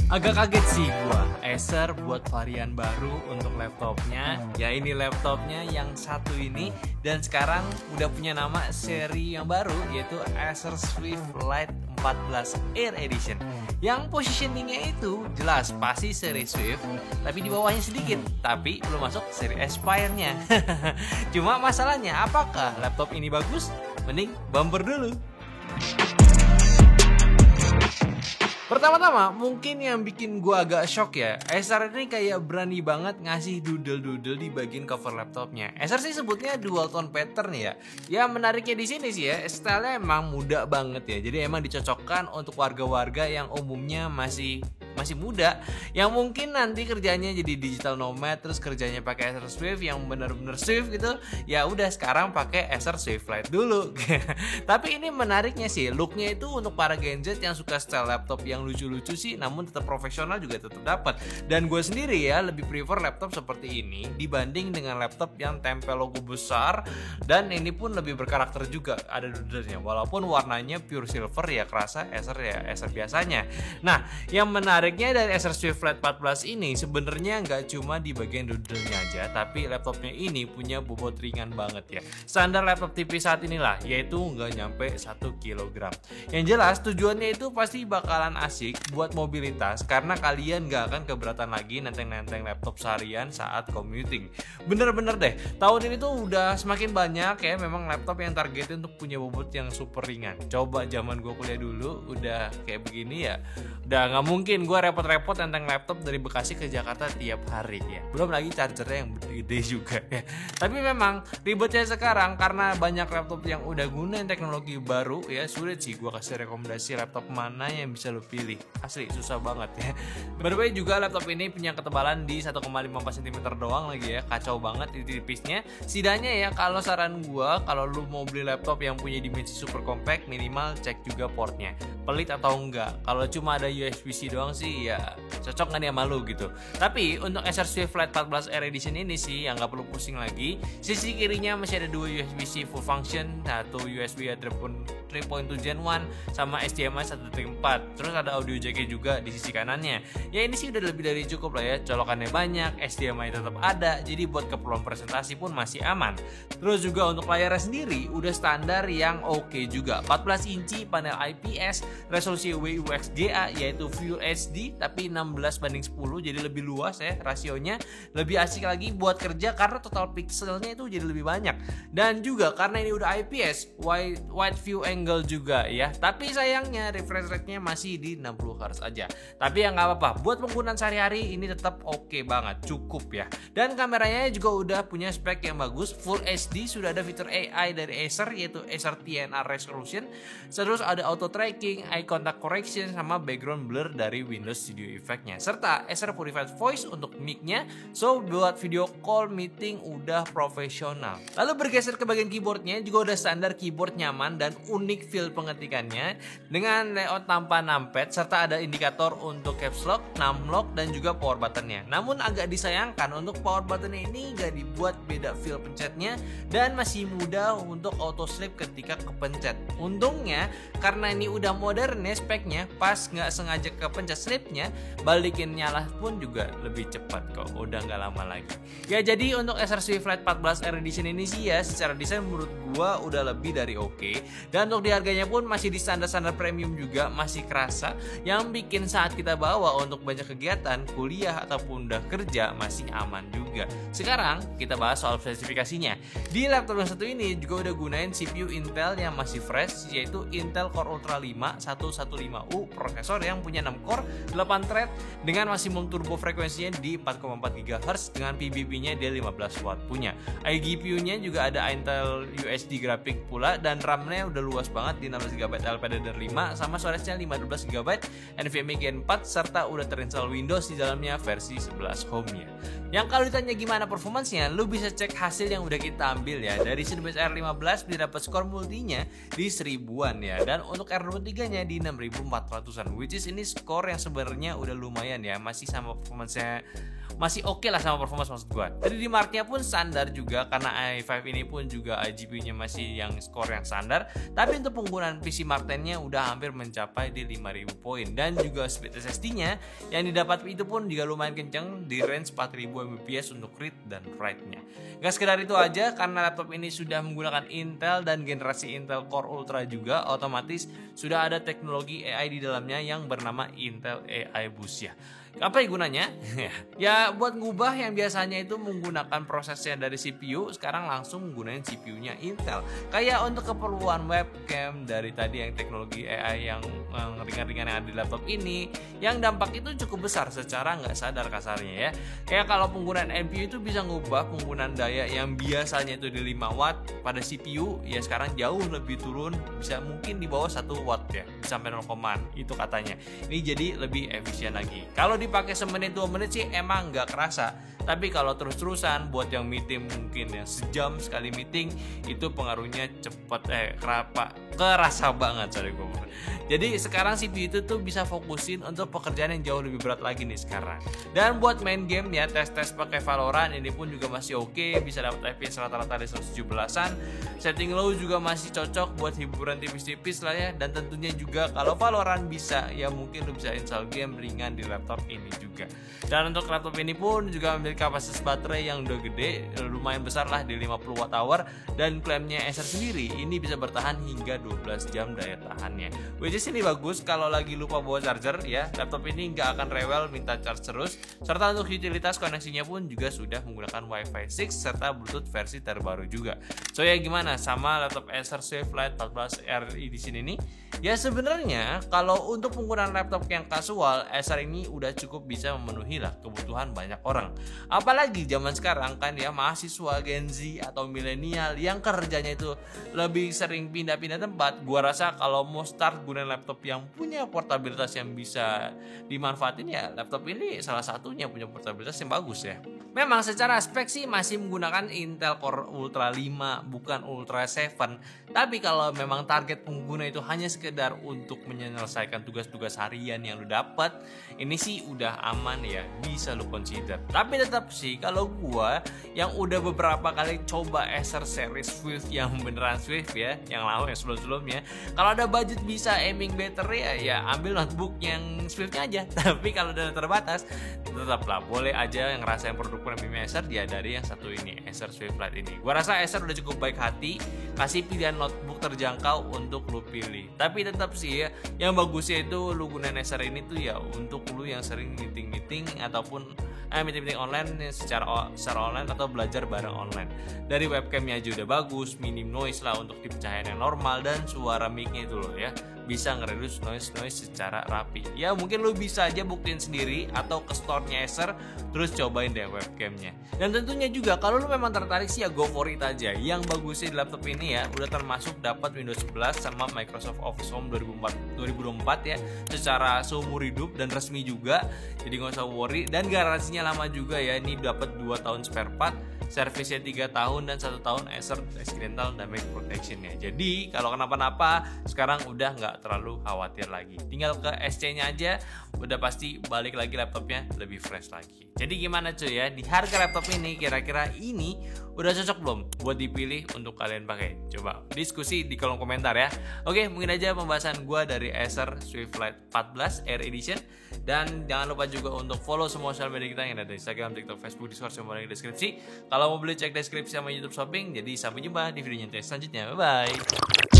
Agak kaget sih gua, Acer buat varian baru untuk laptopnya. Ya ini laptopnya yang satu ini, dan sekarang udah punya nama seri yang baru, yaitu Acer Swift Lite 14 Air Edition. Yang positioningnya itu jelas pasti seri Swift, tapi di bawahnya sedikit, tapi belum masuk seri Aspire-nya. Cuma masalahnya, apakah laptop ini bagus? Mending bumper dulu. Pertama-tama mungkin yang bikin gua agak shock ya, Acer ini kayak berani banget ngasih doodle-doodle di bagian cover laptopnya. Acer sih sebutnya dual tone pattern ya. Ya menariknya di sini sih ya, stylenya emang muda banget ya. Jadi emang dicocokkan untuk warga-warga yang umumnya masih muda, yang mungkin nanti kerjanya jadi digital nomad, terus kerjanya pakai Acer Swift yang bener-bener Swift gitu. Ya udah sekarang pakai Acer Swift Lite dulu. Tapi ini menariknya sih, looknya itu untuk para Gen Z yang suka style laptop yang lucu-lucu sih, namun tetap profesional juga tetap dapat. Dan gue sendiri ya lebih prefer laptop seperti ini dibanding dengan laptop yang tempel logo besar, dan ini pun lebih berkarakter juga, ada doodle-nya. Walaupun warnanya pure silver ya, kerasa Acer biasanya. Nah, yang menariknya dari Acer Swift Lite 14 ini sebenarnya nggak cuma di bagian doodle-nya aja, tapi laptopnya ini punya bobot ringan banget ya. Standar laptop tipis saat inilah, yaitu nggak nyampe 1 kg. Yang jelas tujuannya itu pasti bakalan asik buat mobilitas, karena kalian gak akan keberatan lagi nenteng-nenteng laptop seharian saat commuting. Bener-bener deh, tahun ini tuh udah semakin banyak ya memang laptop yang targetin untuk punya bobot yang super ringan. Coba zaman gue kuliah dulu udah kayak begini ya, udah gak mungkin gue repot-repot nenteng laptop dari Bekasi ke Jakarta tiap hari ya. Belum lagi chargernya yang gede juga ya. Tapi memang ribetnya sekarang karena banyak laptop yang udah gunain teknologi baru ya, sulit sih gue kasih rekomendasi laptop mana yang bisa lo pilih. Asli susah banget ya. By the way juga laptop ini punya ketebalan di 1,54 cm doang lagi ya. Kacau banget di tipisnya. Setidaknya ya kalau saran gua, kalau lu mau beli laptop yang punya dimensi super compact, minimal cek juga portnya pelit atau enggak. Kalau cuma ada USB-C doang sih ya cocok gak nih sama lu gitu. Tapi untuk Acer Swift Lite 14 Air Edition ini sih yang gak perlu pusing lagi. Sisi kirinya masih ada 2 USB-C full function, satu USB 3.2 Gen 1 sama HDMI 1.4. Terus ada audio jacknya juga di sisi kanannya. Ya ini sih udah lebih dari cukup lah ya. Colokannya banyak, HDMI tetap ada, jadi buat keperluan presentasi pun masih aman. Terus juga untuk layarnya sendiri udah standar yang oke juga. 14 inci panel IPS, resolusi WUXGA yaitu Full HD tapi 16:10, jadi lebih luas ya rasionya. Lebih asik lagi buat kerja karena total pixelnya itu jadi lebih banyak. Dan juga karena ini udah IPS, wide view angle juga ya. Tapi sayangnya refresh rate-nya masih di 60 Hz aja. Tapi ya nggak apa-apa, buat penggunaan sehari-hari ini tetap oke banget, cukup ya. Dan kameranya juga udah punya spek yang bagus, Full HD, sudah ada fitur AI dari Acer yaitu Acer TNR Resolution. Terus ada auto tracking, eye contact correction, sama background blur dari Windows Studio Effect-nya. Serta Acer Purified Voice untuk mic-nya, so buat video call meeting udah profesional. Lalu bergeser ke bagian keyboardnya, juga udah standar keyboard nyaman dan unik feel pengetikannya dengan layout tanpa numpad, serta ada indikator untuk caps lock, numlock, dan juga power buttonnya. Namun agak disayangkan untuk power buttonnya ini gak dibuat beda feel pencetnya dan masih mudah untuk auto sleep ketika kepencet. Untungnya karena ini udah modern ya speknya, pas gak sengaja kepencet sleepnya, balikin nyala pun juga lebih cepat kok, udah gak lama lagi. Ya jadi untuk Acer Swift Lite 14 Air Edition ini sih ya secara desain menurut gua udah lebih dari oke. Dan untuk di harganya pun masih di standar-standar premium juga, masih kerasa, yang bikin saat kita bawa untuk banyak kegiatan, kuliah ataupun udah kerja masih aman juga. Sekarang kita bahas soal spesifikasinya. Di laptop yang satu ini juga udah gunain CPU Intel yang masih fresh, yaitu Intel Core Ultra 5 115U, prosesor yang punya 6 core, 8 thread dengan maksimum turbo frekuensinya di 4,4 GHz dengan PBB-nya dia 15 watt punya. iGPU-nya juga ada Intel UHD graphic pula, dan RAM-nya udah luas banget di 16GB LPDDR5 sama storage-nya 512GB NVMe Gen 4, serta udah terinstall Windows di dalamnya versi 11 Home-nya. Yang kalau ditanya gimana performance-nya, lu bisa cek hasil yang udah kita ambil ya. Dari Cinebench R15 dia dapat skor multinya di 1000-an ya. Dan untuk R23 harganya di 6.400-an, which is ini skor yang sebenarnya udah lumayan ya, masih sama performance-nya, masih oke lah sama performance maksud gua. Jadi di marknya pun standar juga, karena i5 ini pun juga GPU-nya masih yang skor yang standar. Tapi untuk penggunaan PC Mark 10-nya udah hampir mencapai di 5.000 poin, dan juga speed SSD-nya yang didapat itu pun juga lumayan kenceng di range 4.000 Mbps untuk read dan write-nya. Gak sekedar itu aja, karena laptop ini sudah menggunakan Intel dan generasi Intel Core Ultra juga, otomatis sudah ada teknologi AI di dalamnya yang bernama Intel AI Boost ya. Apa gunanya? Ya buat ngubah yang biasanya itu menggunakan prosesnya dari CPU, sekarang langsung menggunakan CPU-nya Intel. Kayak untuk keperluan webcam dari tadi yang teknologi AI yang ringan-ringan yang ada di laptop ini, yang dampak itu cukup besar secara nggak sadar kasarnya ya. Kayak kalau penggunaan NPU itu bisa ngubah penggunaan daya yang biasanya itu di 5 watt pada CPU, ya sekarang jauh lebih turun, bisa mungkin di bawah 1 watt ya, sampai 0, itu katanya. Ini jadi lebih efisien lagi. Kalau dipakai semenit 2 menit sih emang nggak kerasa, tapi kalau terus-terusan buat yang meeting mungkin yang sejam sekali meeting, itu pengaruhnya cepet kerasa banget sorry gue. Jadi sekarang CPU itu tuh bisa fokusin untuk pekerjaan yang jauh lebih berat lagi nih sekarang. Dan buat main game ya, tes pakai Valorant ini pun juga masih oke, bisa dapat FPS rata-rata di 117-an. Setting low juga masih cocok buat hiburan tipis-tipis lah ya. Dan tentunya juga kalau Valorant bisa, ya mungkin lu bisa install game ringan di laptop ini juga. Dan untuk laptop ini pun juga memiliki kapasitas baterai yang udah gede, lumayan besar lah di 50 Wh, dan klaimnya Acer sendiri ini bisa bertahan hingga 12 jam daya tahannya. Which is ini bagus kalau lagi lupa bawa charger ya, laptop ini nggak akan rewel minta charge terus. Serta untuk utilitas koneksinya pun juga sudah menggunakan Wi-Fi 6 serta Bluetooth versi terbaru juga. So ya gimana sama laptop Acer Swift Lite 14 RI di sini nih? Ya sebenarnya kalau untuk penggunaan laptop yang kasual, Acer ini udah cukup bisa memenuhi lah kebutuhan banyak orang. Apalagi zaman sekarang kan ya, mahasiswa Gen Z atau milenial yang kerjanya itu lebih sering pindah-pindah tempat. Gua rasa kalau mau start gunain laptop yang punya portabilitas yang bisa dimanfaatin, ya laptop ini salah satunya punya portabilitas yang bagus ya. Memang secara spek sih masih menggunakan Intel Core Ultra 5 bukan Ultra 7. Tapi kalau memang target pengguna itu hanya sekedar untuk menyelesaikan tugas-tugas harian yang lu dapat, ini sih udah aman ya, bisa lu consider. Tapi tetap sih kalau gua yang udah beberapa kali coba Acer series Swift yang beneran Swift ya, yang lama yang sebelum-sebelumnya, kalau ada budget bisa aiming better ya ambil notebook yang Swiftnya aja. Tapi kalau udah terbatas, tetaplah boleh aja yang ngerasain produk premium Acer dia dari yang satu ini, Acer Swift Lite ini. Gua rasa Acer udah cukup baik hati kasih pilihan notebook terjangkau untuk lu pilih. Tapi tetap sih ya, yang bagusnya itu lu gunain Acer ini tuh ya untuk lu yang sering meeting ataupun meeting online secara online atau belajar bareng online. Dari webcamnya aja udah bagus, minim noise lah untuk tipe cahaya yang normal, dan suara mic-nya itu loh ya bisa ngereduce noise secara rapi. Ya mungkin lu bisa aja buktiin sendiri atau ke store-nya Acer terus cobain deh webcamnya. Dan tentunya juga kalau lu memang tertarik sih ya go for it aja. Yang bagusnya di laptop ini ya udah termasuk dapat Windows 11 sama Microsoft Office Home 2024 ya secara seumur hidup dan resmi juga. Jadi nggak usah worry, dan garansinya lama juga ya. Ini dapat 2 tahun spare part, servisnya 3 tahun, dan 1 tahun Acer Accidental Damage Protection-nya. Jadi kalau kenapa-napa sekarang udah nggak terlalu khawatir lagi. Tinggal ke SC-nya aja, udah pasti balik lagi laptopnya lebih fresh lagi. Jadi gimana cuy ya, di harga laptop ini kira-kira ini udah cocok belum buat dipilih untuk kalian pakai? Coba diskusi di kolom komentar ya. Oke, mungkin aja pembahasan gue dari Acer Swift Lite 14 Air Edition. Dan jangan lupa juga untuk follow semua sosial media kita yang ada di Instagram, TikTok, Facebook, Discord, semua di deskripsi. Kalau mau beli cek deskripsi sama YouTube Shopping. Jadi sampai jumpa di video selanjutnya. Bye bye.